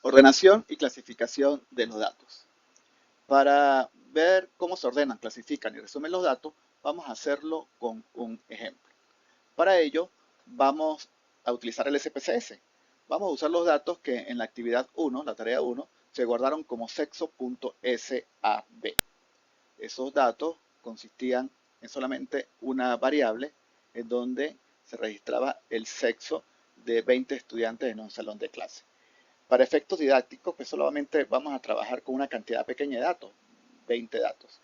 Ordenación y clasificación de los datos. Para ver cómo se ordenan, clasifican y resumen los datos, vamos a hacerlo con un ejemplo. Para ello, vamos a utilizar el SPSS. Vamos a usar los datos que en la actividad 1, la tarea 1, se guardaron como sexo.sab. Esos datos consistían en solamente una variable en donde se registraba el sexo de 20 estudiantes en un salón de clase. Para efectos didácticos, pues solamente vamos a trabajar con una cantidad pequeña de datos, 20 datos.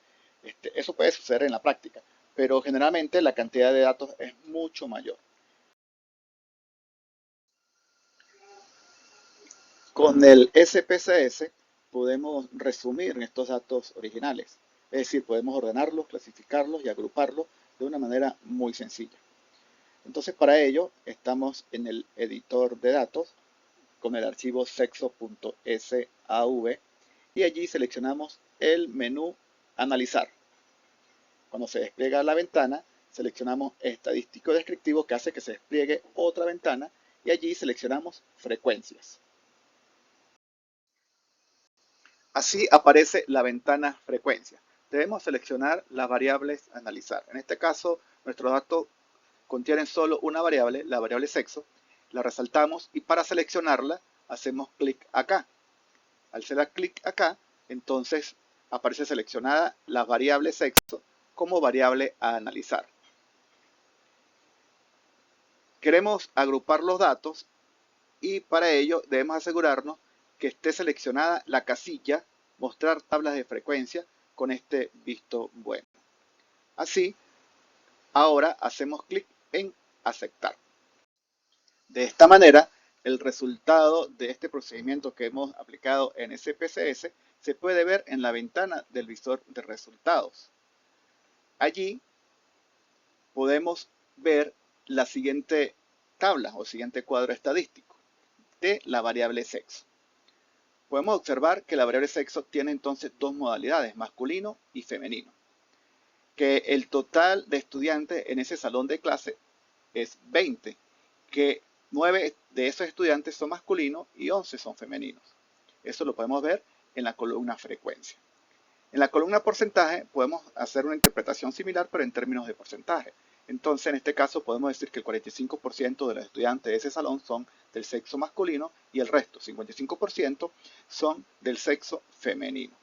Eso puede suceder en la práctica, pero generalmente la cantidad de datos es mucho mayor. Con el SPSS podemos resumir estos datos originales, es decir, podemos ordenarlos, clasificarlos y agruparlos de una manera muy sencilla. Entonces, para ello, estamos en el editor de datos con el archivo sexo.sav y allí seleccionamos el menú Analizar. Cuando se despliega la ventana, seleccionamos Estadístico Descriptivo, que hace que se despliegue otra ventana, y allí seleccionamos Frecuencias. Así aparece la ventana Frecuencia. Debemos seleccionar las variables a analizar. En este caso, nuestros datos contienen solo una variable, la variable sexo. La resaltamos y para seleccionarla hacemos clic acá. Al hacer clic acá, entonces aparece seleccionada la variable sexo como variable a analizar. Queremos agrupar los datos y para ello debemos asegurarnos que esté seleccionada la casilla mostrar tablas de frecuencia con este visto bueno. Así, ahora hacemos clic en aceptar. De esta manera, el resultado de este procedimiento que hemos aplicado en SPSS se puede ver en la ventana del visor de resultados. Allí podemos ver la siguiente tabla o siguiente cuadro estadístico de la variable sexo. Podemos observar que la variable sexo tiene entonces dos modalidades, masculino y femenino. Que el total de estudiantes en ese salón de clase es 20, que 9 de esos estudiantes son masculinos y 11 son femeninos. Eso lo podemos ver en la columna frecuencia. En la columna porcentaje podemos hacer una interpretación similar, pero en términos de porcentaje. Entonces, en este caso podemos decir que el 45% de los estudiantes de ese salón son del sexo masculino y el resto, 55%, son del sexo femenino.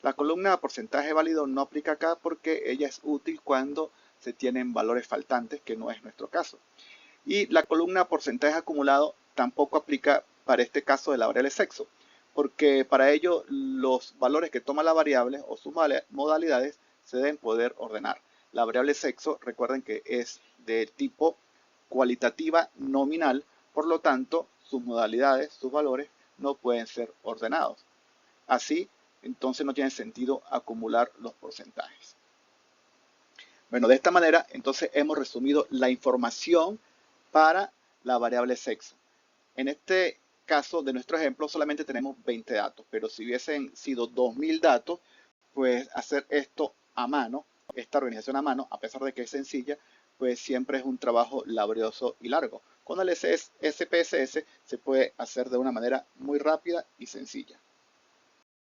La columna porcentaje válido no aplica acá porque ella es útil cuando se tienen valores faltantes, que no es nuestro caso. Y la columna porcentaje acumulado tampoco aplica para este caso de la variable sexo, porque para ello los valores que toma la variable o sus modalidades se deben poder ordenar. La variable sexo, recuerden que es de tipo cualitativa nominal, por lo tanto sus modalidades, sus valores no pueden ser ordenados. Así, entonces no tiene sentido acumular los porcentajes. Bueno, de esta manera, entonces hemos resumido la información para la variable sexo. En este caso de nuestro ejemplo solamente tenemos 20 datos, pero si hubiesen sido 2000 datos, pues hacer esto a mano, esta organización a mano, a pesar de que es sencilla, pues siempre es un trabajo laborioso y largo. Con el SPSS se puede hacer de una manera muy rápida y sencilla.